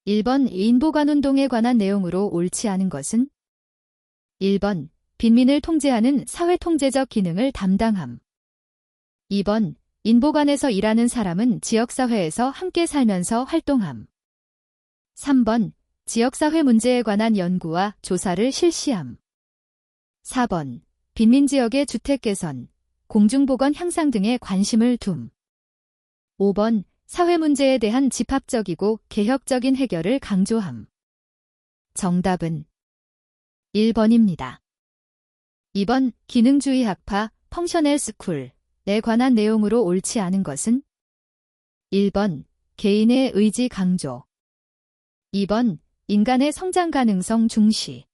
1번 인보관운동에 관한 내용으로 옳지 않은 것은? 1번 빈민을 통제하는 사회통제적 기능을 담당함. 2번 인보관에서 일하는 사람은 지역사회에서 함께 살면서 활동함. 3번 지역사회 문제에 관한 연구와 조사를 실시함. 4번 빈민지역의 주택 개선, 공중보건 향상 등에 관심을 둠. 5번 사회 문제에 대한 집합적이고 개혁적인 해결을 강조함. 정답은 1번입니다. 2번 기능주의 학파, 펑셔널 스쿨에 관한 내용으로 옳지 않은 것은? 1번 개인의 의지 강조. 2번 인간의 성장 가능성 중시.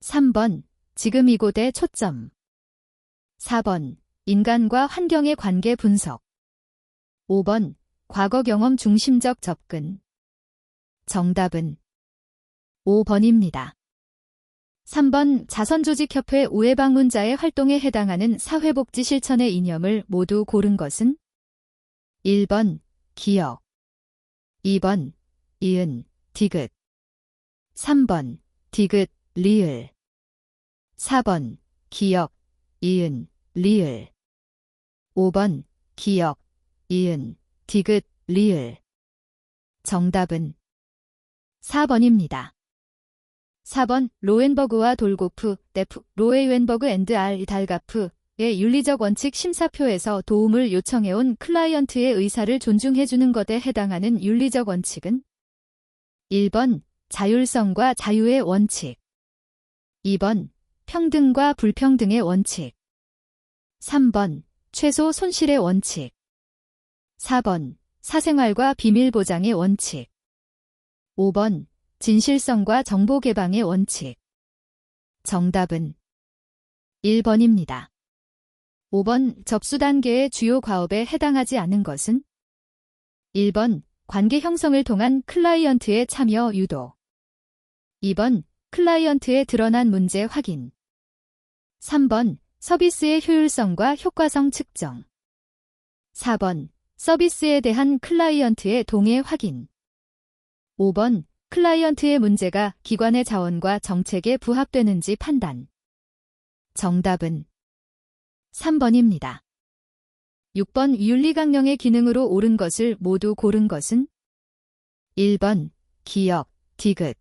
3번 지금 이곳에 초점. 4번 인간과 환경의 관계 분석. 5번 과거 경험 중심적 접근. 정답은 5번입니다. 3번 자선조직협회 우회방문자의 활동에 해당하는 사회복지 실천의 이념을 모두 고른 것은? 1번 기역, 2번 이은, 디귿, 3번 디귿, 리을, 4번 기역, 이은, 리을, 5번 기역, 이은, 디귿, 리을. 정답은 4번입니다. 4번 로엔버그와 돌고프, 데프, 로에웬버그 앤드 알 달가프의 윤리적 원칙 심사표에서 도움을 요청해온 클라이언트의 의사를 존중해주는 것에 해당하는 윤리적 원칙은? 1번 자율성과 자유의 원칙. 2번 평등과 불평등의 원칙. 3번 최소 손실의 원칙. 4번 사생활과 비밀 보장의 원칙. 5번 진실성과 정보 개방의 원칙. 정답은 1번입니다. 5번 접수 단계의 주요 과업에 해당하지 않은 것은? 1번 관계 형성을 통한 클라이언트의 참여 유도. 2번 클라이언트의 드러난 문제 확인. 3번 서비스의 효율성과 효과성 측정. 4번 서비스에 대한 클라이언트의 동의 확인. 5번 클라이언트의 문제가 기관의 자원과 정책에 부합되는지 판단. 정답은 3번입니다. 6번 윤리강령의 기능으로 옳은 것을 모두 고른 것은? 1번 기역, 디귿,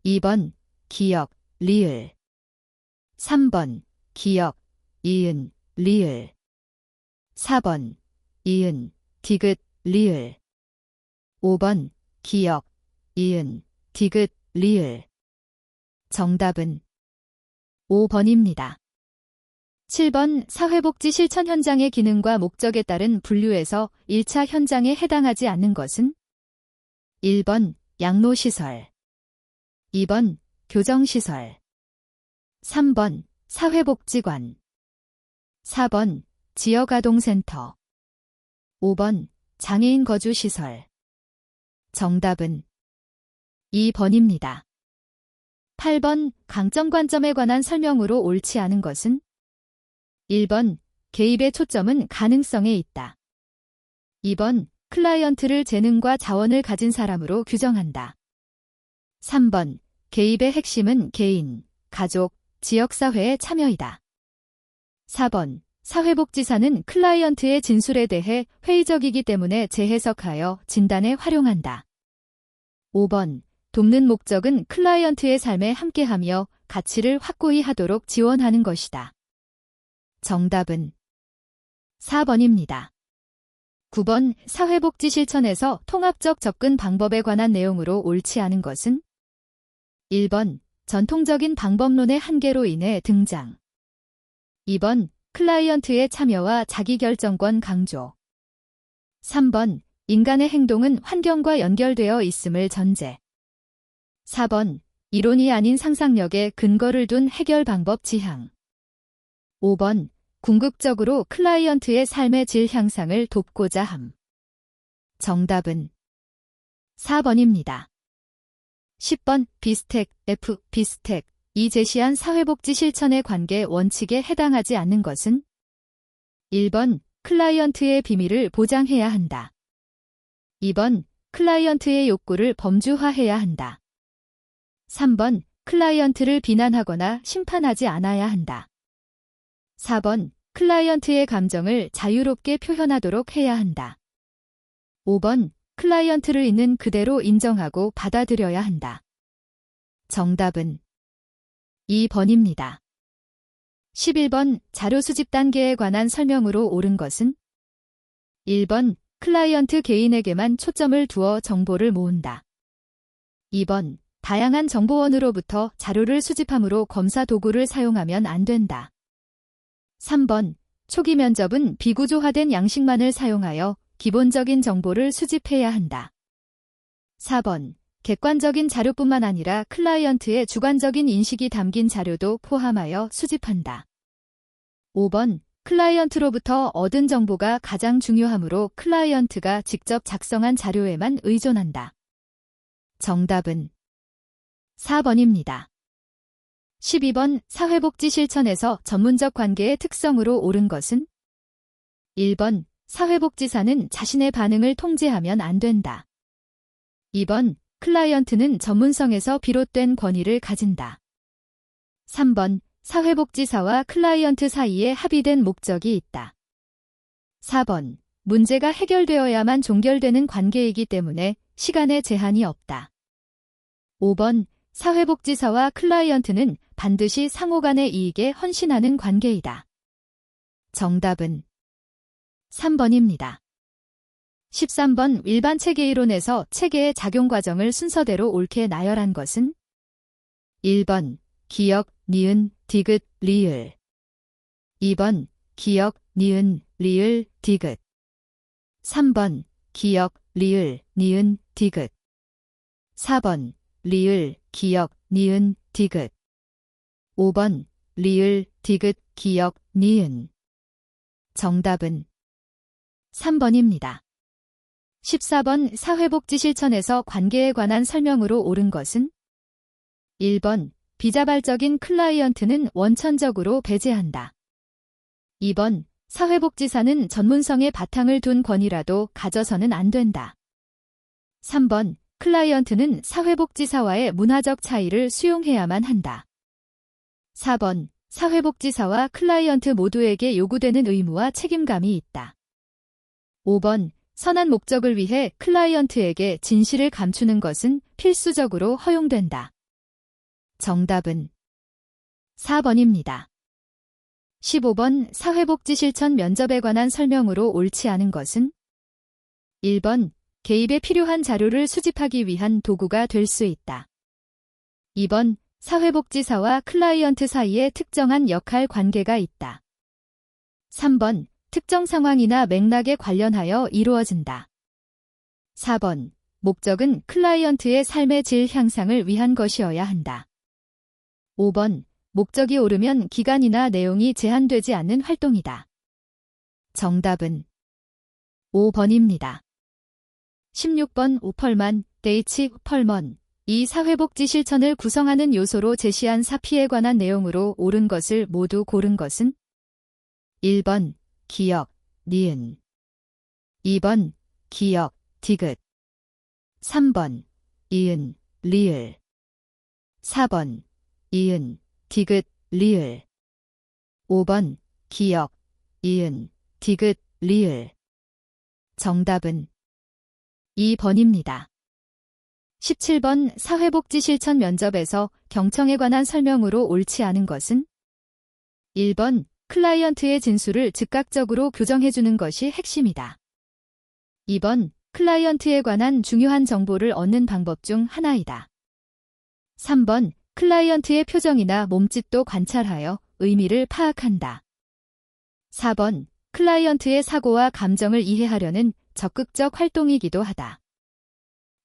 2번 기역, 리을, 3번 기역, 이은, 리을, 4번 이은, 디귿, 리을, 5번 기역, 이은, 디귿, 리을. 정답은 5번입니다. 7번 사회복지 실천 현장의 기능과 목적에 따른 분류에서 1차 현장에 해당하지 않는 것은? 1번 양로시설, 2번 교정시설, 3번 사회복지관, 4번 지역아동센터, 5번 장애인 거주시설. 정답은 2번입니다. 8번 강점 관점에 관한 설명으로 옳지 않은 것은? 1번 개입의 초점은 가능성에 있다. 2번 클라이언트를 재능과 자원을 가진 사람으로 규정한다. 3번 개입의 핵심은 개인, 가족, 지역사회의 참여이다. 4번 사회복지사는 클라이언트의 진술에 대해 회의적이기 때문에 재해석하여 진단에 활용한다. 5번 돕는 목적은 클라이언트의 삶에 함께하며 가치를 확고히 하도록 지원하는 것이다. 정답은 4번입니다. 9번 사회복지 실천에서 통합적 접근 방법에 관한 내용으로 옳지 않은 것은? 1번 전통적인 방법론의 한계로 인해 등장. 2번 클라이언트의 참여와 자기결정권 강조. 3번 인간의 행동은 환경과 연결되어 있음을 전제. 4번 이론이 아닌 상상력에 근거를 둔 해결 방법 지향. 5번 궁극적으로 클라이언트의 삶의 질 향상을 돕고자 함. 정답은 4번입니다. 10번 비스텍, F, 비스텍, 이 제시한 사회복지 실천의 관계 원칙에 해당하지 않는 것은? 1번 클라이언트의 비밀을 보장해야 한다. 2번 클라이언트의 욕구를 범주화해야 한다. 3번, 클라이언트를 비난하거나 심판하지 않아야 한다. 4번, 클라이언트의 감정을 자유롭게 표현하도록 해야 한다. 5번, 클라이언트를 있는 그대로 인정하고 받아들여야 한다. 정답은 2번입니다. 11번, 자료 수집 단계에 관한 설명으로 옳은 것은? 1번, 클라이언트 개인에게만 초점을 두어 정보를 모은다. 2번, 다양한 정보원으로부터 자료를 수집함으로 검사 도구를 사용하면 안 된다. 3번, 초기 면접은 비구조화된 양식만을 사용하여 기본적인 정보를 수집해야 한다. 4번, 객관적인 자료뿐만 아니라 클라이언트의 주관적인 인식이 담긴 자료도 포함하여 수집한다. 5번, 클라이언트로부터 얻은 정보가 가장 중요하므로 클라이언트가 직접 작성한 자료에만 의존한다. 정답은 4번입니다. 12번, 사회복지 실천에서 전문적 관계의 특성으로 옳은 것은? 1번, 사회복지사는 자신의 반응을 통제하면 안 된다. 2번, 클라이언트는 전문성에서 비롯된 권위를 가진다. 3번, 사회복지사와 클라이언트 사이에 합의된 목적이 있다. 4번, 문제가 해결되어야만 종결되는 관계이기 때문에 시간에 제한이 없다. 5번, 사회복지사와 클라이언트는 반드시 상호 간의 이익에 헌신하는 관계이다. 정답은 3번입니다. 13번, 일반 체계이론에서 체계의 작용 과정을 순서대로 옳게 나열한 것은? 1번, 기역, 니은, 디귿, 리을. 2번, 기역, 니은, 리을, 디귿. 3번, 기역, 리을, 니은, 디귿. 4번, 리을, 기역, 니은, 디귿. 5번, 리을, 디귿, 기역, 니은. 정답은 3번입니다. 14번, 사회복지 실천에서 관계에 관한 설명으로 옳은 것은? 1번, 비자발적인 클라이언트는 원천적으로 배제한다. 2번, 사회복지사는 전문성의 바탕을 둔 권위라도 가져서는 안 된다. 3번, 클라이언트는 사회복지사와의 문화적 차이를 수용해야만 한다. 4번, 사회복지사와 클라이언트 모두에게 요구되는 의무와 책임감이 있다. 5번, 선한 목적을 위해 클라이언트에게 진실을 감추는 것은 필수적으로 허용된다. 정답은 4번입니다. 15번, 사회복지 실천 면접에 관한 설명으로 옳지 않은 것은? 1번, 개입에 필요한 자료를 수집하기 위한 도구가 될 수 있다. 2번, 사회복지사와 클라이언트 사이에 특정한 역할 관계가 있다. 3번, 특정 상황이나 맥락에 관련하여 이루어진다. 4번, 목적은 클라이언트의 삶의 질 향상을 위한 것이어야 한다. 5번, 목적이 오르면 기간이나 내용이 제한되지 않는 활동이다. 정답은 5번입니다. 16번, 오펄만, 데이치, 펄먼. 이 사회복지 실천을 구성하는 요소로 제시한 사피에 관한 내용으로 옳은 것을 모두 고른 것은? 1번, 기역, 니은. 2번, 기역, 디귿. 3번, 이은, 리을. 4번, 이은, 디귿, 리을. 5번, 기역, 이은, 디귿, 리을. 정답은 2번입니다. 17번, 사회복지 실천 면접에서 경청에 관한 설명으로 옳지 않은 것은? 1번, 클라이언트의 진술을 즉각적으로 교정해주는 것이 핵심이다. 2번, 클라이언트에 관한 중요한 정보를 얻는 방법 중 하나이다. 3번, 클라이언트의 표정이나 몸짓도 관찰하여 의미를 파악한다. 4번, 클라이언트의 사고와 감정을 이해하려는 적극적 활동이기도 하다.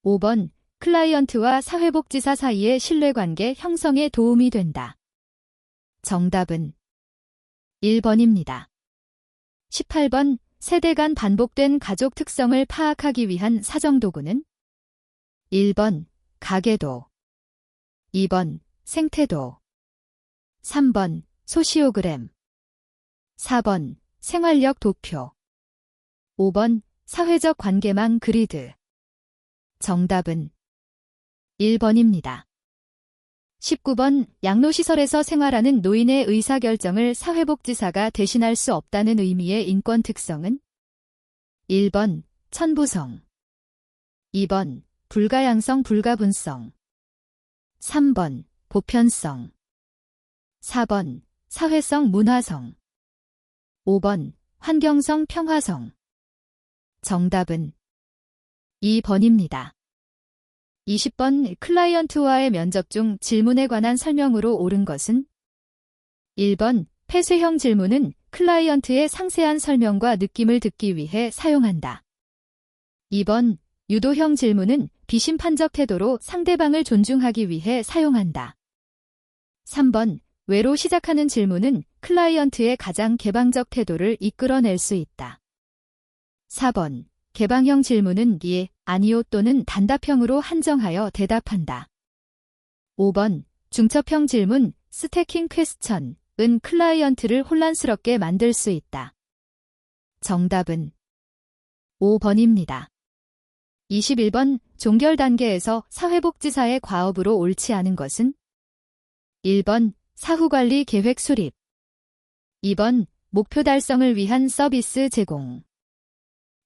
5번, 클라이언트와 사회복지사 사이의 신뢰관계 형성에 도움이 된다. 정답은 1번입니다. 18번, 세대 간 반복된 가족 특성을 파악하기 위한 사정도구는? 1번, 가계도. 2번, 생태도. 3번, 소시오그램. 4번, 생활력 도표. 5번, 사회적 관계망 그리드. 정답은 1번입니다. 19번 양로시설에서 생활하는 노인의 의사결정을 사회복지사가 대신할 수 없다는 의미의 인권 특성은 1번 천부성, 2번 불가양성 불가분성, 3번 보편성, 4번 사회성 문화성, 5번 환경성 평화성. 정답은 2번입니다. 20번 클라이언트와의 면접 중 질문에 관한 설명으로 옳은 것은 1번 폐쇄형 질문은 클라이언트의 상세한 설명과 느낌을 듣기 위해 사용한다. 2번 유도형 질문은 비심판적 태도로 상대방을 존중하기 위해 사용한다. 3번 왜로 시작하는 질문은 클라이언트의 가장 개방적 태도를 이끌어낼 수 있다. 4번 개방형 질문은 예, 아니요 또는 단답형으로 한정하여 대답한다. 5번 중첩형 질문, 스태킹 퀘스천은 클라이언트를 혼란스럽게 만들 수 있다. 정답은 5번입니다. 21번 종결 단계에서 사회복지사의 과업으로 옳지 않은 것은 1번 사후관리 계획 수립, 2번 목표 달성을 위한 서비스 제공,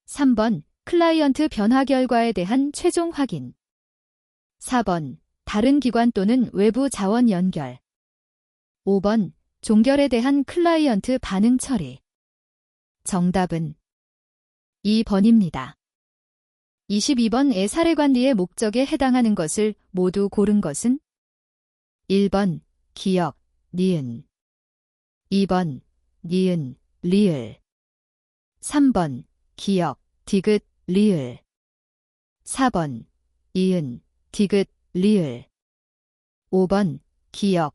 3번 클라이언트 변화 결과에 대한 최종 확인, 4번 다른 기관 또는 외부 자원 연결, 5번 종결에 대한 클라이언트 반응 처리. 정답은 2번입니다. 22번의 사례관리의 목적에 해당하는 것을 모두 고른 것은 1번 기역, 니은, 2번 니은, 리을, 3번 기역, 디귿, 리을, 4번 이은, 디귿, 리을, 5번 기역,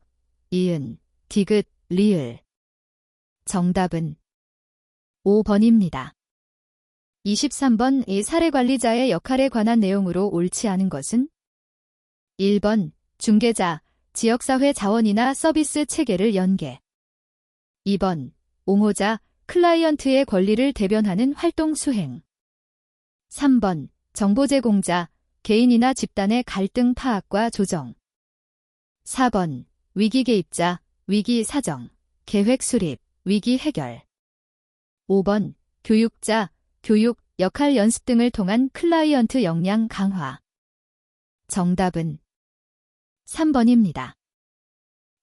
이은, 디귿, 리을. 정답은 5번입니다. 23번 이 사례관리자의 역할에 관한 내용으로 옳지 않은 것은 1번 중개자, 지역사회 자원이나 서비스 체계를 연계, 2번 옹호자, 클라이언트의 권리를 대변하는 활동 수행, 3번 정보 제공자, 개인이나 집단의 갈등 파악과 조정, 4번 위기 개입자, 위기 사정, 계획 수립, 위기 해결, 5번 교육자, 교육, 역할 연습 등을 통한 클라이언트 역량 강화. 정답은 3번입니다.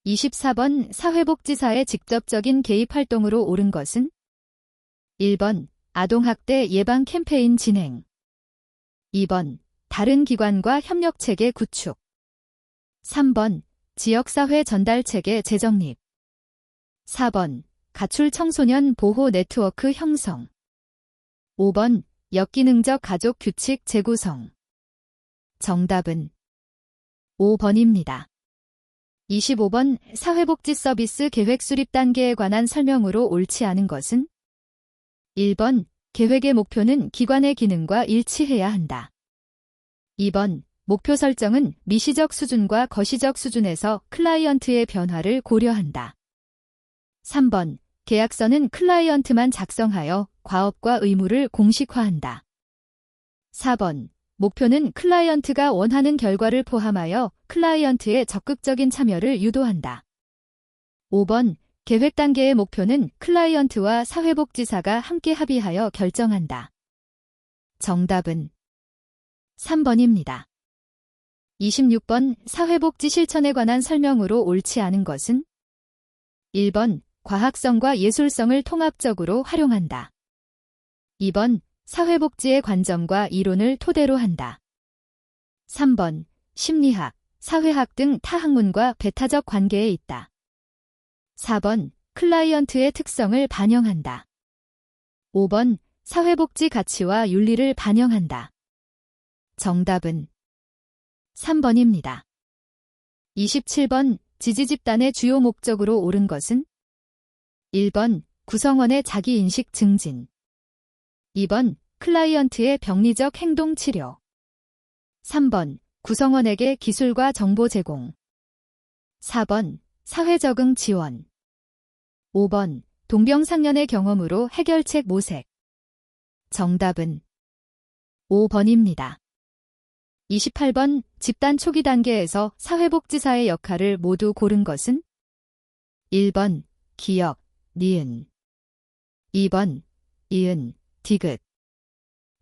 24번 사회복지사의 직접적인 개입 활동으로 옳은 것은 1번 아동학대 예방 캠페인 진행, 2번 다른 기관과 협력체계 구축, 3번 지역사회 전달체계 재정립, 4번 가출 청소년 보호 네트워크 형성, 5번 역기능적 가족 규칙 재구성. 정답은 5번입니다. 25번 사회복지 서비스 계획 수립 단계에 관한 설명으로 옳지 않은 것은 1번 계획의 목표는 기관의 기능과 일치해야 한다. 2번 목표 설정은 미시적 수준과 거시적 수준에서 클라이언트의 변화를 고려한다. 3번 계약서는 클라이언트만 작성하여 과업과 의무를 공식화한다. 4번 목표는 클라이언트가 원하는 결과를 포함하여 클라이언트의 적극적인 참여를 유도한다. 5번 계획 단계의 목표는 클라이언트와 사회복지사가 함께 합의하여 결정한다. 정답은 3번입니다. 26번 사회복지 실천에 관한 설명으로 옳지 않은 것은 1번 과학성과 예술성을 통합적으로 활용한다. 2번 사회복지의 관점과 이론을 토대로 한다. 3번 심리학, 사회학 등 타학문과 배타적 관계에 있다. 4번 클라이언트의 특성을 반영한다. 5번 사회복지 가치와 윤리를 반영한다. 정답은 3번입니다. 27번 지지집단의 주요 목적으로 옳은 것은 1번 구성원의 자기인식 증진, 2번 클라이언트의 병리적 행동 치료, 3번 구성원에게 기술과 정보 제공, 4번 사회 적응 지원, 5번 동병상련의 경험으로 해결책 모색. 정답은 5번입니다. 28번 집단 초기 단계에서 사회복지사의 역할을 모두 고른 것은? 1번 기역, 니은 2번 이은, 디귿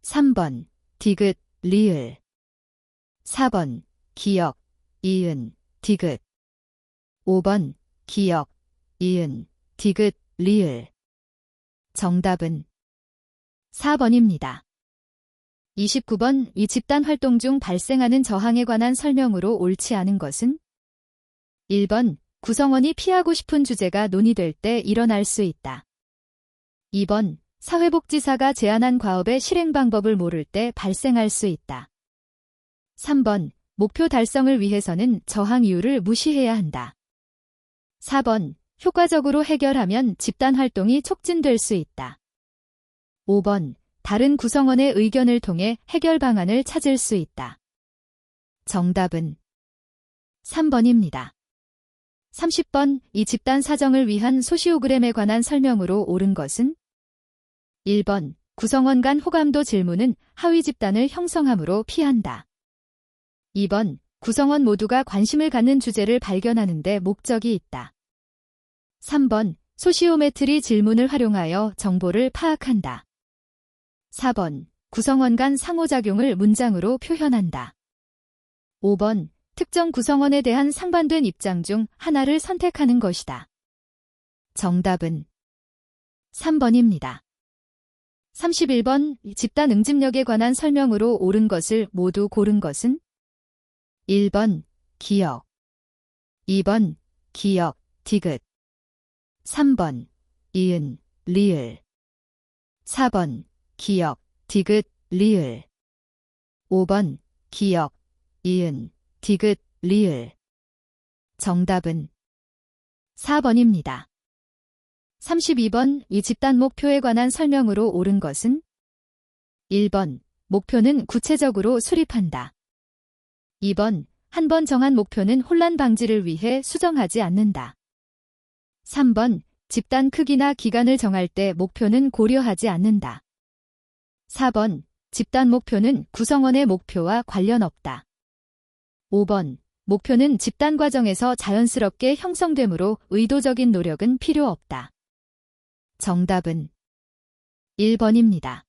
3번 디귿, 리을 4번 기역, 이은, 디귿 5번 기역, 이은, 디귿, 리을 정답은 4번입니다. 29번 이 집단 활동 중 발생하는 저항에 관한 설명으로 옳지 않은 것은? 1번 구성원이 피하고 싶은 주제가 논의될 때 일어날 수 있다. 2번 사회복지사가 제안한 과업의 실행 방법을 모를 때 발생할 수 있다. 3번 목표 달성을 위해서는 저항 이유를 무시해야 한다. 4번 효과적으로 해결하면 집단 활동이 촉진될 수 있다. 5번 다른 구성원의 의견을 통해 해결 방안을 찾을 수 있다. 정답은 3번입니다. 30번 이 집단 사정을 위한 소시오그램에 관한 설명으로 옳은 것은? 1번 구성원 간 호감도 질문은 하위 집단을 형성함으로 피한다. 2번 구성원 모두가 관심을 갖는 주제를 발견하는 데 목적이 있다. 3번 소시오메트리 질문을 활용하여 정보를 파악한다. 4번 구성원 간 상호작용을 문장으로 표현한다. 5번 특정 구성원에 대한 상반된 입장 중 하나를 선택하는 것이다. 정답은 3번입니다. 31번 집단 응집력에 관한 설명으로 옳은 것을 모두 고른 것은? 1번 기역 2번 기역, 디귿 3번 이은, 리을 4번 기역, 디귿, 리을 5번 기역, 이은, 디귿, 리을 정답은 4번입니다. 32번 이 집단 목표에 관한 설명으로 옳은 것은? 1번 목표는 구체적으로 수립한다. 2번 한 번 정한 목표는 혼란 방지를 위해 수정하지 않는다. 3번 집단 크기나 기간을 정할 때 목표는 고려하지 않는다. 4번 집단 목표는 구성원의 목표와 관련 없다. 5번 목표는 집단 과정에서 자연스럽게 형성되므로 의도적인 노력은 필요 없다. 정답은 1번입니다.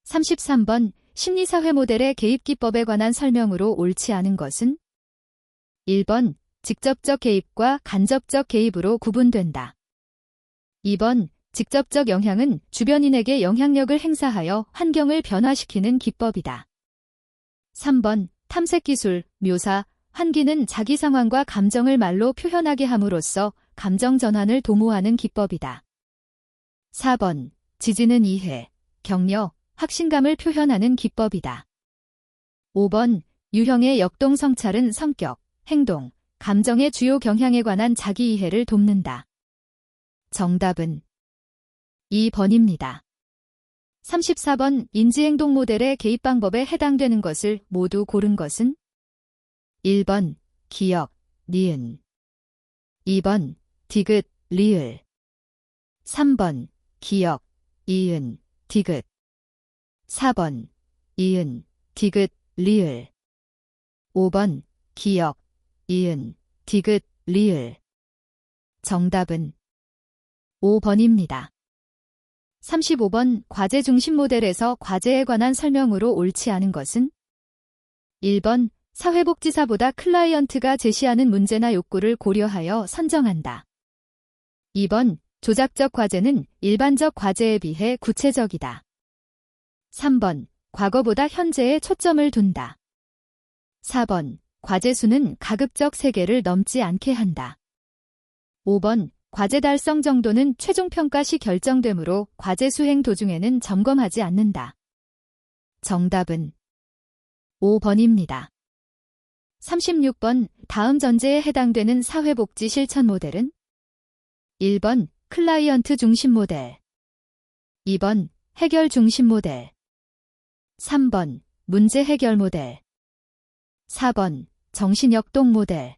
33번 심리사회 모델의 개입기법에 관한 설명으로 옳지 않은 것은? 1번 직접적 개입과 간접적 개입으로 구분된다. 2번 직접적 영향은 주변인에게 영향력을 행사하여 환경을 변화시키는 기법이다. 3번 탐색기술, 묘사, 환기는 자기 상황과 감정을 말로 표현하게 함으로써 감정 전환을 도모하는 기법이다. 4번 지지는 이해, 격려, 확신감을 표현하는 기법이다. 5번 유형의 역동성찰은 성격, 행동, 감정의 주요 경향에 관한 자기 이해를 돕는다. 정답은 2번입니다. 34번 인지행동 모델의 개입 방법에 해당되는 것을 모두 고른 것은? 1번 기역, 니은 2번 디귿, 리을 3번 기역, 이은, 디귿 4번 이은, 디귿, 리을 5번 기역, 이은, 디귿, 리을 정답은 5번입니다. 35번 과제 중심 모델에서 과제에 관한 설명으로 옳지 않은 것은? 1번 사회복지사보다 클라이언트가 제시하는 문제나 욕구를 고려하여 선정한다. 2번 조작적 과제는 일반적 과제에 비해 구체적이다. 3번 과거보다 현재에 초점을 둔다. 4번 과제 수는 가급적 3개를 넘지 않게 한다. 5번 과제 달성 정도는 최종평가 시 결정되므로 과제 수행 도중에는 점검하지 않는다. 정답은 5번입니다. 36번 다음 전제에 해당되는 사회복지 실천 모델은? 1번 클라이언트 중심 모델 2번 해결 중심 모델 3번 문제 해결 모델 4번 정신역동 모델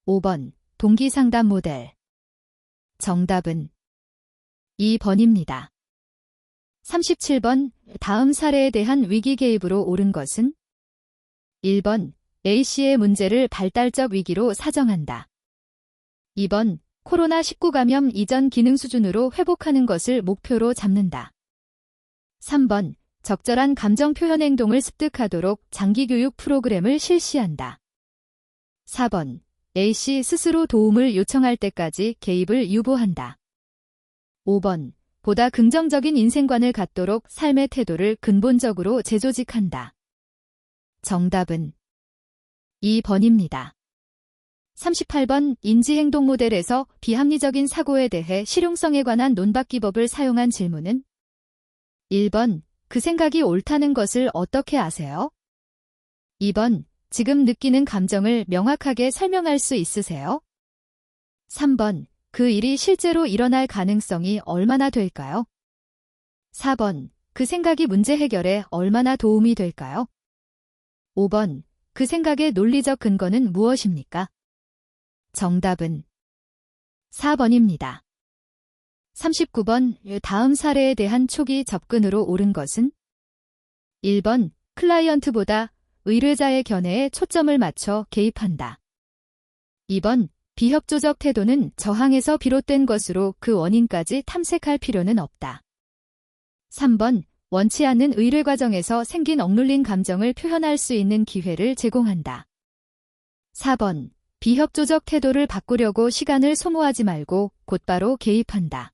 5번 동기 상담 모델 정답은 2번입니다. 37번 다음 사례에 대한 위기 개입으로 옳은 것은? 1번, A씨의 문제를 발달적 위기로 사정한다. 2번, 코로나19 감염 이전 기능 수준으로 회복하는 것을 목표로 잡는다. 3번, 적절한 감정 표현 행동을 습득하도록 장기교육 프로그램을 실시한다. 4번, A씨 스스로 도움을 요청할 때까지 개입을 유보한다. 5번, 보다 긍정적인 인생관을 갖도록 삶의 태도를 근본적으로 재조직한다. 정답은 2번입니다. 38번 인지행동 모델에서 비합리적인 사고에 대해 실용성에 관한 논밭기법을 사용한 질문은 1번, 그 생각이 옳다는 것을 어떻게 아세요? 2번, 지금 느끼는 감정을 명확하게 설명할 수 있으세요? 3번, 그 일이 실제로 일어날 가능성이 얼마나 될까요? 4번, 그 생각이 문제 해결에 얼마나 도움이 될까요? 5번, 그 생각의 논리적 근거는 무엇입니까? 정답은 4번입니다. 39번, 다음 사례에 대한 초기 접근으로 옳은 것은 1번, 클라이언트보다 의뢰자의 견해에 초점을 맞춰 개입한다. 2번, 비협조적 태도는 저항에서 비롯된 것으로 그 원인까지 탐색할 필요는 없다. 3번, 원치 않는 의뢰 과정에서 생긴 억눌린 감정을 표현할 수 있는 기회를 제공한다. 4번, 비협조적 태도를 바꾸려고 시간을 소모하지 말고 곧바로 개입한다.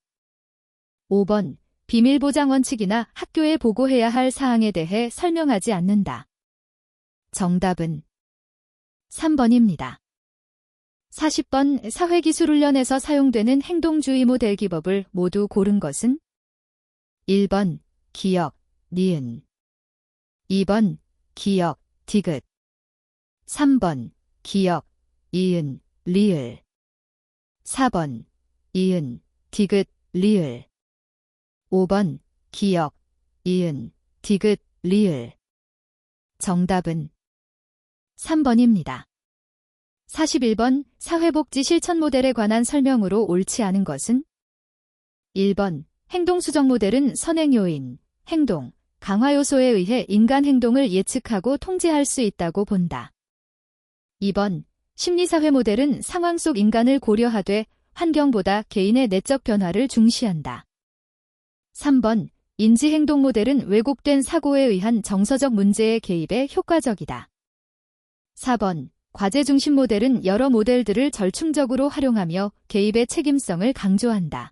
5번, 비밀 보장 원칙이나 학교에 보고해야 할 사항에 대해 설명하지 않는다. 정답은 3번입니다. 40번 사회기술훈련에서 사용되는 행동주의 모델 기법을 모두 고른 것은 1번, 기역, 니은 2번, 기역, 디귿 3번, 기역, 이은, 리을 4번, 이은, 디귿, 리을 5번, 기역, 이은, 디귿, 리을 정답은 3번입니다. 41번 사회복지 실천 모델에 관한 설명으로 옳지 않은 것은 1번 행동수정 모델은 선행요인, 행동, 강화 요소에 의해 인간 행동을 예측하고 통제할 수 있다고 본다. 2번 심리사회 모델은 상황 속 인간을 고려하되 환경보다 개인의 내적 변화를 중시한다. 3번 인지행동 모델은 왜곡된 사고에 의한 정서적 문제의 개입에 효과적이다. 4번 과제 중심 모델은 여러 모델들을 절충적으로 활용하며 개입의 책임성을 강조한다.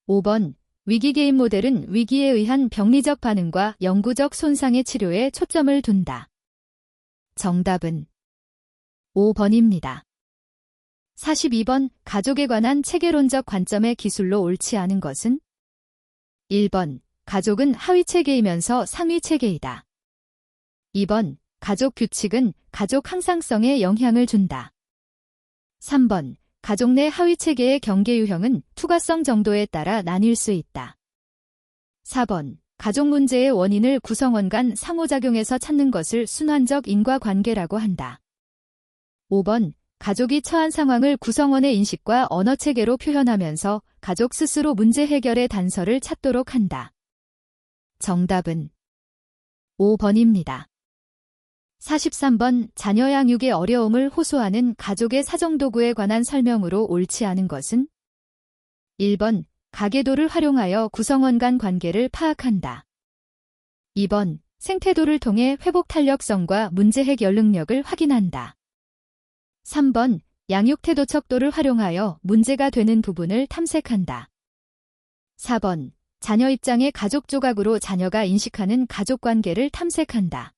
5번 위기 개입 모델은 위기에 의한 병리적 반응과 영구적 손상의 치료에 초점을 둔다. 정답은 5번입니다. 42번 가족에 관한 체계론적 관점의 기술로 옳지 않은 것은 1번 가족은 하위체계이면서 상위체계이다. 2번 가족 규칙은 가족 항상성에 영향을 준다. 3번 가족 내 하위체계의 경계 유형은 투과성 정도에 따라 나뉠 수 있다. 4번 가족 문제의 원인을 구성원 간 상호작용에서 찾는 것을 순환적 인과관계라고 한다. 5번 가족이 처한 상황을 구성원의 인식과 언어체계로 표현하면서 가족 스스로 문제 해결의 단서를 찾도록 한다. 정답은 5번입니다. 43번 자녀 양육의 어려움을 호소하는 가족의 사정도구에 관한 설명으로 옳지 않은 것은 1번 가계도를 활용하여 구성원 간 관계를 파악한다. 2번 생태도를 통해 회복 탄력성과 문제 해결 능력을 확인한다. 3번 양육태도 척도를 활용하여 문제가 되는 부분을 탐색한다. 4번 자녀 입장의 가족 조각으로 자녀가 인식하는 가족관계를 탐색한다.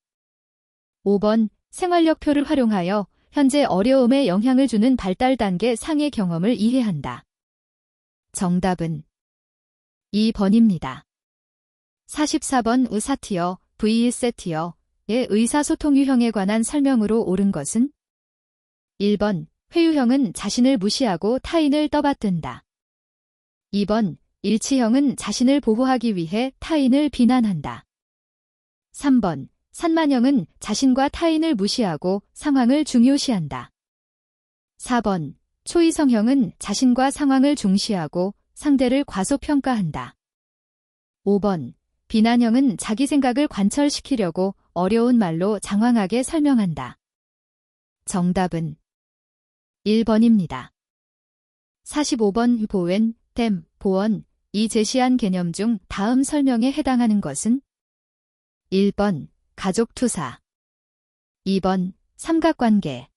5번 생활력표를 활용하여 현재 어려움에 영향을 주는 발달 단계 상의 경험을 이해한다. 정답은 2번입니다. 44번 의사티어 vS티어의 의사소통 유형에 관한 설명으로 옳은 것은 1번 회유형은 자신을 무시하고 타인을 떠받든다. 2번 일치형은 자신을 보호하기 위해 타인을 비난한다. 3번 산만형은 자신과 타인을 무시하고 상황을 중요시한다. 4번 초이성형은 자신과 상황을 중시하고 상대를 과소평가한다. 5번 비난형은 자기 생각을 관철시키려고 어려운 말로 장황하게 설명한다. 정답은 1번입니다. 45번 보웬, 댐, 보원, 이 제시한 개념 중 다음 설명에 해당하는 것은 1번 가족투사, 2번 삼각관계,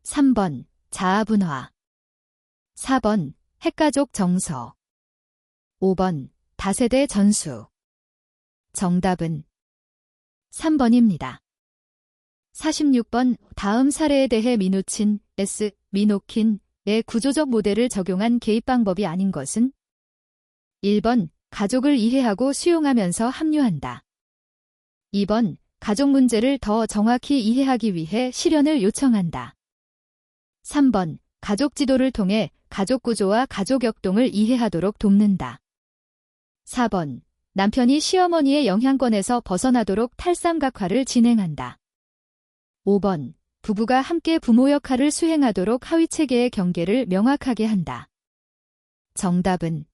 3번 자아분화, 4번 핵가족 정서, 5번 다세대 전수. 정답은 3번입니다. 46번 다음 사례에 대해 미누친, 미노킨의 구조적 모델을 적용한 개입 방법이 아닌 것은 1번 가족을 이해하고 수용하면서 합류한다. 2번 가족 문제를 더 정확히 이해하기 위해 실현을 요청한다. 3번 가족 지도를 통해 가족 구조와 가족 역동을 이해하도록 돕는다. 4번 남편이 시어머니의 영향권에서 벗어나도록 탈삼각화를 진행한다. 5번 부부가 함께 부모 역할을 수행하도록 하위체계의 경계를 명확하게 한다. 정답은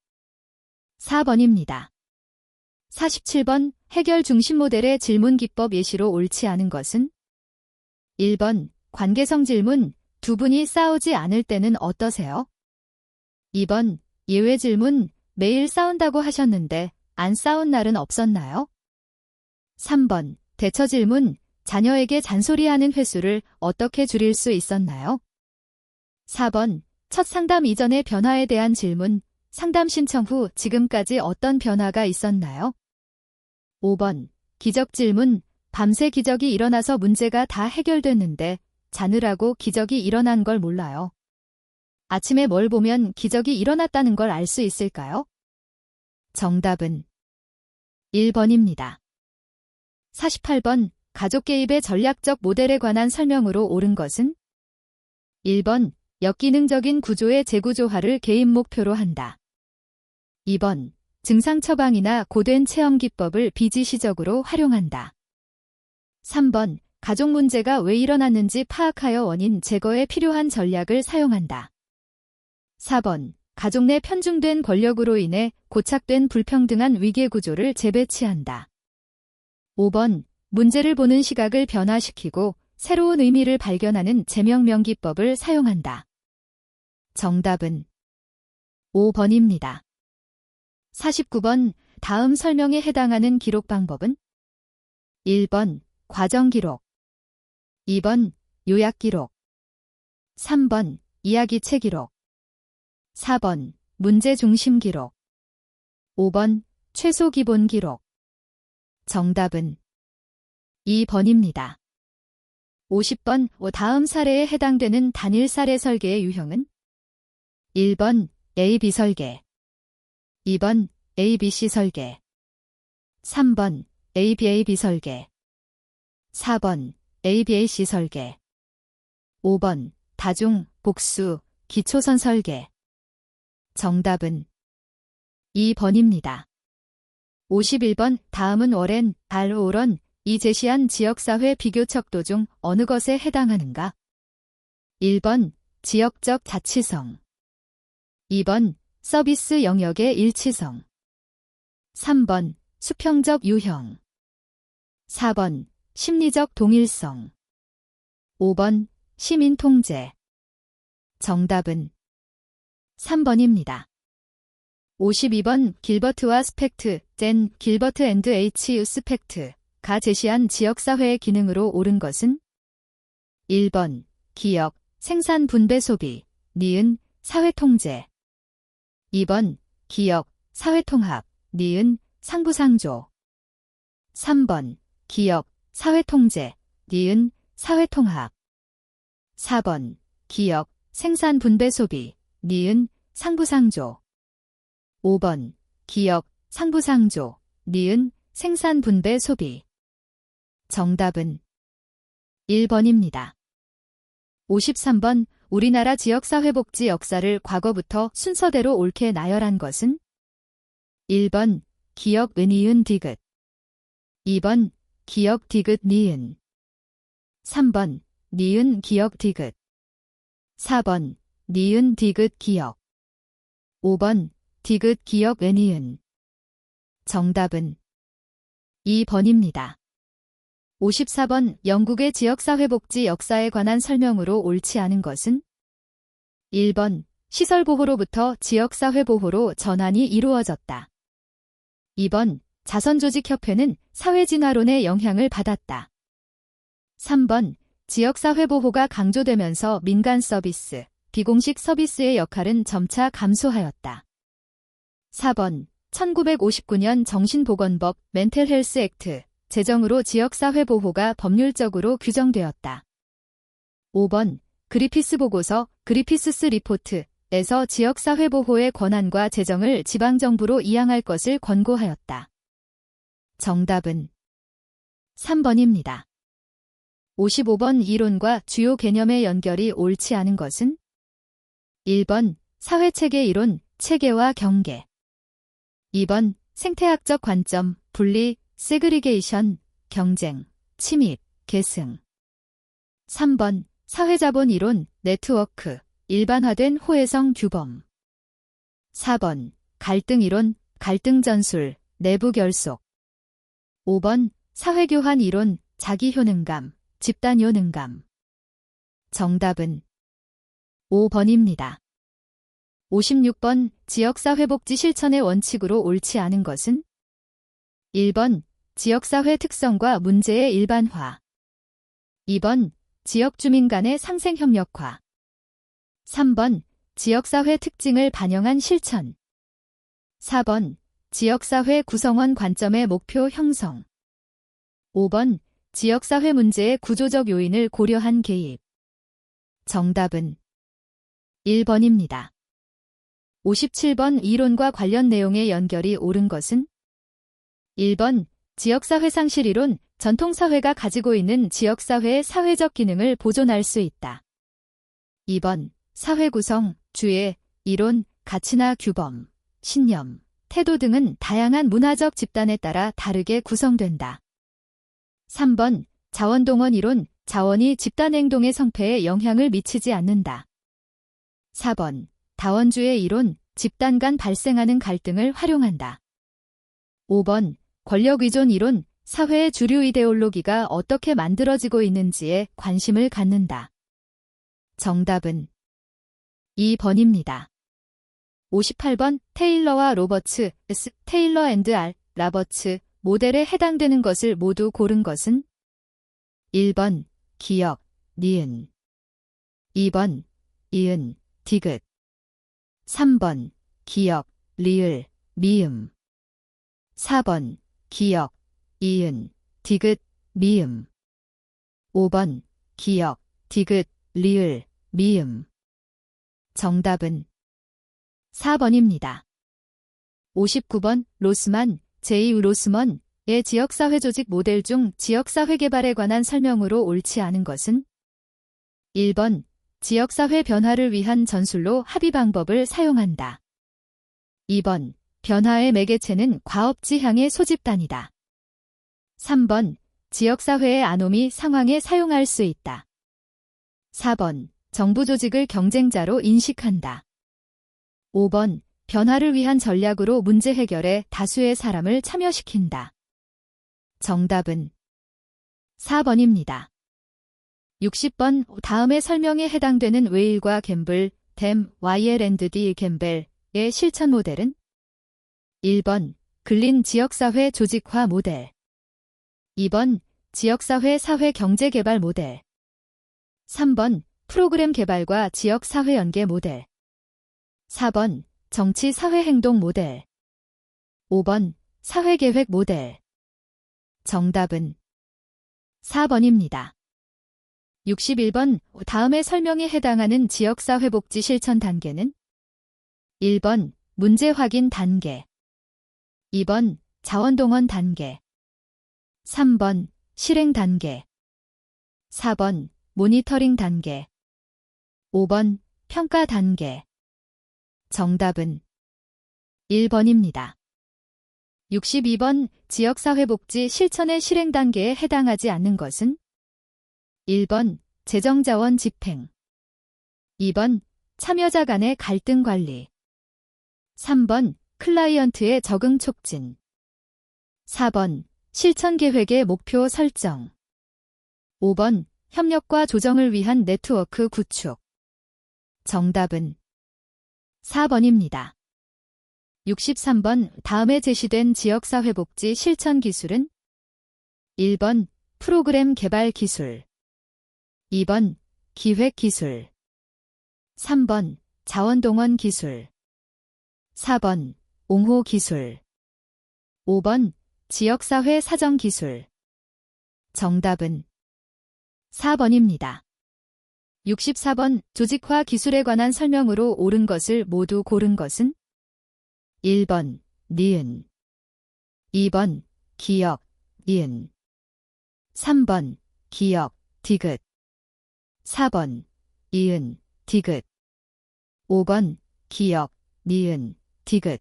4번입니다. 47번 해결 중심 모델의 질문 기법 예시로 옳지 않은 것은 1번 관계성 질문, 두 분이 싸우지 않을 때는 어떠세요? 2번 예외 질문, 매일 싸운다고 하셨는데 안 싸운 날은 없었나요? 3번 대처 질문, 자녀에게 잔소리하는 횟수를 어떻게 줄일 수 있었나요? 4번 첫 상담 이전의 변화에 대한 질문, 상담 신청 후 지금까지 어떤 변화가 있었나요? 5번 기적 질문, 밤새 기적이 일어나서 문제가 다 해결됐는데 자느라고 기적이 일어난 걸 몰라요. 아침에 뭘 보면 기적이 일어났다는 걸 알 수 있을까요? 정답은 1번입니다. 48번 가족 개입의 전략적 모델에 관한 설명으로 옳은 것은 1번 역기능적인 구조의 재구조화를 개입 목표로 한다. 2번 증상 처방이나 고된 체험 기법을 비지시적으로 활용한다. 3번 가족 문제가 왜 일어났는지 파악하여 원인 제거에 필요한 전략을 사용한다. 4번 가족 내 편중된 권력으로 인해 고착된 불평등한 위계 구조를 재배치한다. 5번 문제를 보는 시각을 변화시키고 새로운 의미를 발견하는 제명명기법을 사용한다. 정답은 5번입니다. 49번 다음 설명에 해당하는 기록 방법은 1번 과정기록, 2번 요약기록, 3번 이야기체 기록, 4번 문제중심 기록, 5번 최소 기본 기록. 정답은 2번입니다. 50번 다음 사례에 해당되는 단일 사례 설계의 유형은 1번 A-B 설계, 2번 A-B-C 설계, 3번 A-B-A-B 설계, 4번 A-B-A-C 설계, 5번 다중, 복수, 기초선 설계. 정답은 2번입니다. 51번 다음은 워렌, 오런, 이 제시한 지역사회 비교 척도 중 어느 것에 해당하는가? 1번 지역적 자치성, 2번 서비스 영역의 일치성, 3번 수평적 유형, 4번 심리적 동일성, 5번 시민 통제. 정답은 3번입니다. 52번 길버트와 스펙트, 길버트 앤드 H. 스펙트가 제시한 지역사회의 기능으로 옳은 것은 1번 기역, 생산 분배 소비, 니은, 사회통제, 2번 기역, 사회통합, 니은, 상부상조, 3번 기역, 사회통제, 니은, 사회통합, 4번 기역, 생산 분배 소비, 니은, 상부상조, 5번 기역, 상부상조, 니은, 생산 분배 소비. 정답은 1번입니다. 53번 우리나라 지역사회복지 역사를 과거부터 순서대로 옳게 나열한 것은 1번 기역 은이은 디귿, 2번 기역 디귿 니은, 3번 니은 기역 디귿, 4번 니은 디귿 기역, 5번 디귿 기역 은이은. 정답은 2번입니다. 54번 영국의 지역사회복지 역사에 관한 설명으로 옳지 않은 것은 1번 시설보호로부터 지역사회보호로 전환이 이루어졌다. 2번 자선조직협회는 사회진화론의 영향을 받았다. 3번 지역사회보호가 강조되면서 민간 서비스, 비공식 서비스의 역할은 점차 감소하였다. 4번 1959년 정신보건법 멘틀헬스 액트 제정으로 지역사회보호가 법률적으로 규정되었다. 5번 그리피스 보고서 그리피스스 리포트에서 지역사회보호의 권한과 재정을 지방정부로 이양할 것을 권고하였다. 정답은 3번입니다. 55번 이론과 주요 개념의 연결이 옳지 않은 것은 1번 사회체계 이론, 체계와 경계 2번 생태학적 관점, 분리, 세그리게이션, 경쟁, 침입, 계승 3번 사회자본 이론, 네트워크, 일반화된 호혜성 규범 4번 갈등 이론, 갈등 전술, 내부 결속 5번 사회교환 이론, 자기효능감, 집단효능감 정답은 5번입니다. 56번 지역사회복지 실천의 원칙으로 옳지 않은 것은 1번 지역사회 특성과 문제의 일반화 2번 지역주민 간의 상생협력화 3번 지역사회 특징을 반영한 실천 4번 지역사회 구성원 관점의 목표 형성 5번 지역사회 문제의 구조적 요인을 고려한 개입 정답은 1번입니다. 57번 이론과 관련 내용의 연결이 옳은 것은 1번 지역사회 상실 이론, 전통사회가 가지고 있는 지역사회의 사회적 기능을 보존할 수 있다. 2번 사회 구성, 주의, 이론, 가치나 규범, 신념, 태도 등은 다양한 문화적 집단에 따라 다르게 구성된다. 3번 자원동원 이론, 자원이 집단행동의 성패에 영향을 미치지 않는다. 4번 다원주의 이론, 집단 간 발생하는 갈등을 활용한다. 5번 권력의존 이론, 사회의 주류 이데올로기가 어떻게 만들어지고 있는지에 관심을 갖는다. 정답은 2번입니다. 58번 테일러와 로버츠, 테일러 앤드 알, 라버츠 모델에 해당되는 것을 모두 고른 것은 1번 기역, 니은 2번 이은, 디귿 3번 기역, 리을, 미음 4번 기역, 이은, 디귿, 미음 5번 기역, 디귿, 리을, 미음 정답은 4번입니다. 59번 로스만, 제이 로스먼의 지역사회 조직 모델 중 지역사회 개발에 관한 설명으로 옳지 않은 것은 1번 지역사회 변화를 위한 전술로 합의 방법을 사용한다. 2번 변화의 매개체는 과업지향의 소집단이다. 3번 지역사회의 아노미 상황에 사용할 수 있다. 4번 정부 조직을 경쟁자로 인식한다. 5번 변화를 위한 전략으로 문제 해결에 다수의 사람을 참여시킨다. 정답은 4번입니다. 60번 다음의 설명에 해당되는 웨일과 갬블, 댐, YL&D 갬벨의 실천 모델은 1번 근린 지역사회 조직화 모델 2번 지역사회 사회경제개발 모델 3번 프로그램 개발과 지역사회 연계 모델 4번 정치사회행동 모델 5번 사회계획 모델 정답은 4번입니다. 61번 다음의 설명에 해당하는 지역사회복지 실천 단계는 1번 문제 확인 단계 2번 자원동원 단계 3번 실행 단계 4번 모니터링 단계 5번 평가 단계 정답은 1번입니다. 62번 지역사회복지 실천의 실행 단계에 해당하지 않는 것은 1번 재정자원 집행 2번 참여자 간의 갈등 관리 3번 클라이언트의 적응 촉진 4번 실천 계획의 목표 설정 5번 협력과 조정을 위한 네트워크 구축. 정답은 4번입니다. 63번 다음에 제시된 지역사회복지 실천 기술은 1번 프로그램 개발 기술, 2번 기획 기술, 3번 자원동원 기술, 4번 옹호 기술, 5번 지역사회 사정 기술. 정답은 4번입니다. 64번 조직화 기술에 관한 설명으로 옳은 것을 모두 고른 것은 1번 니은, 2번 기역, 니은, 3번 기역, 디귿, 4번 이은, 디귿, 5번 기역, 니은, 디귿.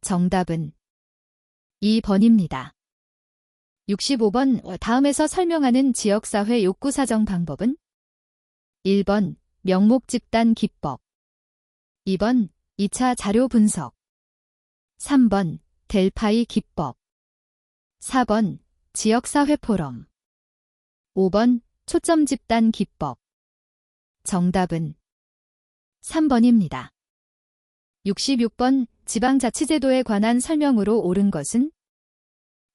정답은 2번입니다. 65번 다음에서 설명하는 지역사회 욕구사정 방법은 1번 명목 집단 기법, 2번 2차 자료 분석, 3번 델파이 기법, 4번 지역사회 포럼, 5번 초점 집단 기법. 정답은 3번입니다. 66번 지방자치제도에 관한 설명으로 옳은 것은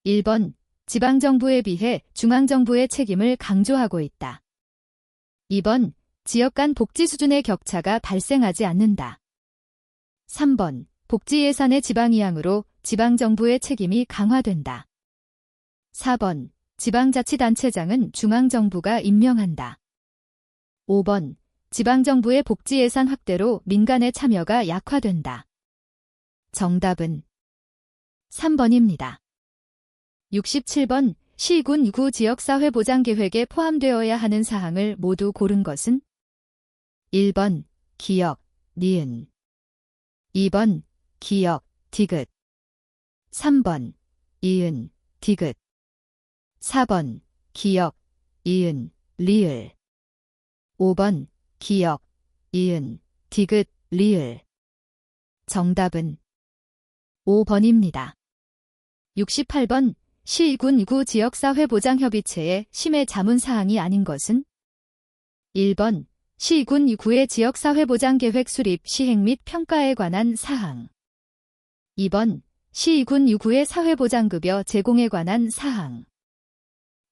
1번 지방정부에 비해 중앙정부의 책임을 강조하고 있다. 2번 지역 간 복지 수준의 격차가 발생하지 않는다. 3번 복지 예산의 지방이항으로 지방정부의 책임이 강화된다. 4번 지방자치단체장은 중앙정부가 임명한다. 5번 지방정부의 복지 예산 확대로 민간의 참여가 약화된다. 정답은 3번입니다. 67번 시군 구 지역사회보장계획에 포함되어야 하는 사항을 모두 고른 것은 1번 기역, 니은, 2번 기역, 디귿, 3번 이은, 디귿, 4번 기역, 이은, 리을, 5번 기역, 이은, 디귿, 리을. 정답은 5번입니다. 68번 시군 구 지역사회보장협의체의 심의 자문사항이 아닌 것은 1번 시군 구의 지역사회보장계획 수립 시행 및 평가에 관한 사항, 2번 시군 구의 사회보장급여 제공에 관한 사항,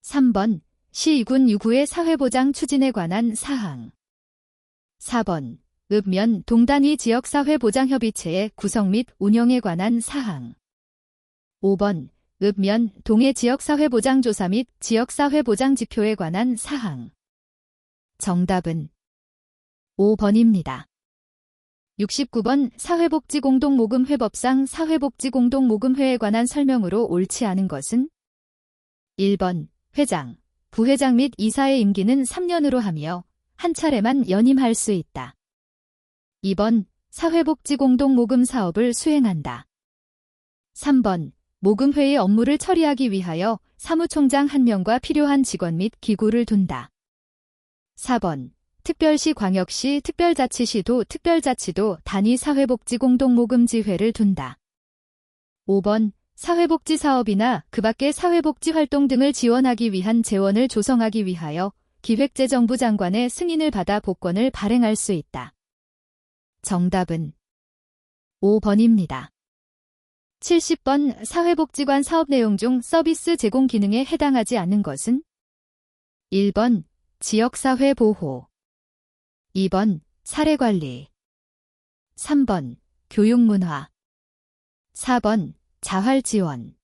3번 시군 구의 사회보장 추진에 관한 사항, 4번 읍면 동단위 지역사회보장협의체의 구성 및 운영에 관한 사항, 5번 읍면 동해 지역사회보장조사 및 지역사회보장지표에 관한 사항. 정답은 5번입니다. 69번 사회복지공동모금회법상 사회복지공동모금회에 관한 설명으로 옳지 않은 것은 1번 회장, 부회장 및 이사의 임기는 3년으로 하며 한 차례만 연임할 수 있다. 2번 사회복지공동모금 사업을 수행한다. 3번 모금회의 업무를 처리하기 위하여 사무총장 1명과 필요한 직원 및 기구를 둔다. 4번 특별시 광역시 특별자치시도 특별자치도 단위 사회복지공동모금지회를 둔다. 5번 사회복지사업이나 그 밖의 사회복지활동 등을 지원하기 위한 재원을 조성하기 위하여 기획재정부 장관의 승인을 받아 복권을 발행할 수 있다. 정답은 5번입니다. 70번 사회복지관 사업 내용 중 서비스 제공 기능에 해당하지 않는 것은 1번 지역사회 보호, 2번 사례관리, 3번 교육문화, 4번 자활지원,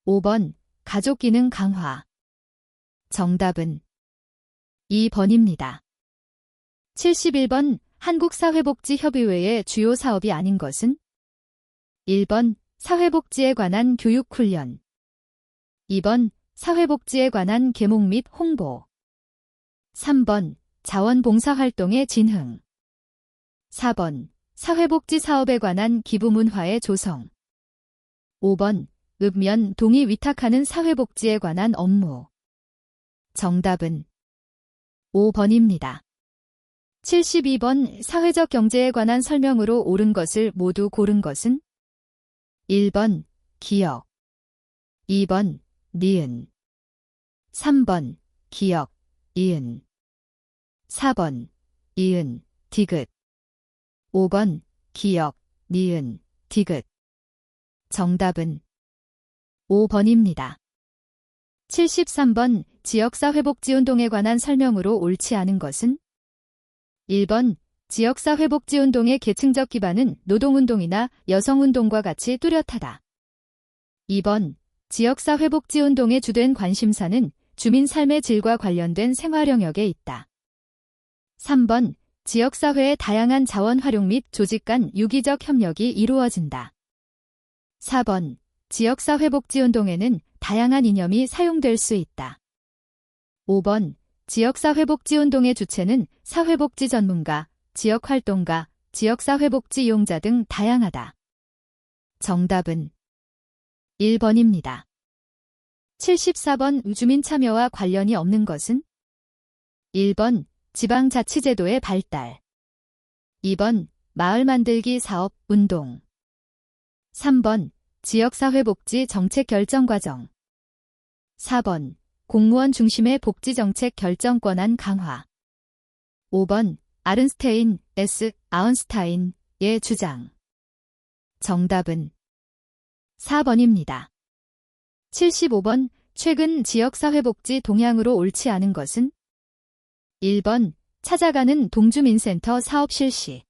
5번 가족기능 강화. 정답은 2번입니다. 71번 한국사회복지협의회의 주요 사업이 아닌 것은 1번 사회복지에 관한 교육훈련, 2번 사회복지에 관한 계몽 및 홍보, 3번 자원봉사활동의 진흥, 4번 사회복지 사업에 관한 기부문화의 조성, 5번 읍면 동이 위탁하는 사회복지에 관한 업무. 정답은 5번입니다. 72번 사회적 경제에 관한 설명으로 옳은 것을 모두 고른 것은 1번 기역, 2번 니은, 3번 기역, 이은. 4번, 이은, 디귿. 5번, 기역, 니은, 디귿. 정답은 5번입니다. 73번 지역사회복지운동에 관한 설명으로 옳지 않은 것은? 1번 지역사회복지운동의 계층적 기반은 노동운동이나 여성운동과 같이 뚜렷하다. 2번 지역사회복지운동의 주된 관심사는 주민 삶의 질과 관련된 생활 영역에 있다. 3번 지역사회의 다양한 자원 활용 및 조직 간 유기적 협력이 이루어진다. 4번 지역사회복지운동에는 다양한 이념이 사용될 수 있다. 5번 지역사회복지운동의 주체는 사회복지 전문가, 지역활동가, 지역사회복지 이용자 등 다양하다. 정답은 1번입니다. 74번 주민 참여와 관련이 없는 것은? 1번 지방자치제도의 발달. 2번 마을 만들기 사업, 운동. 3번 지역사회복지 정책 결정 과정. 4번 공무원 중심의 복지정책 결정권한 강화. 5번 아른스테인, 아운스타인의 주장. 정답은 4번입니다. 75번 최근 지역사회복지 동향으로 옳지 않은 것은? 1번 찾아가는 동주민센터 사업 실시.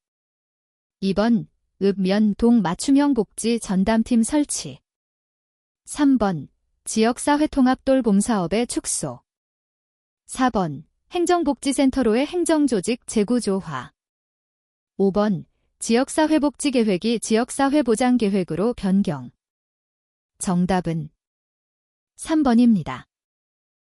2번 읍면동 맞춤형 복지 전담팀 설치. 3번 지역사회통합돌봄 사업의 축소. 4번 행정복지센터로의 행정조직 재구조화. 5번 지역사회복지계획이 지역사회보장계획으로 변경. 정답은 3번입니다.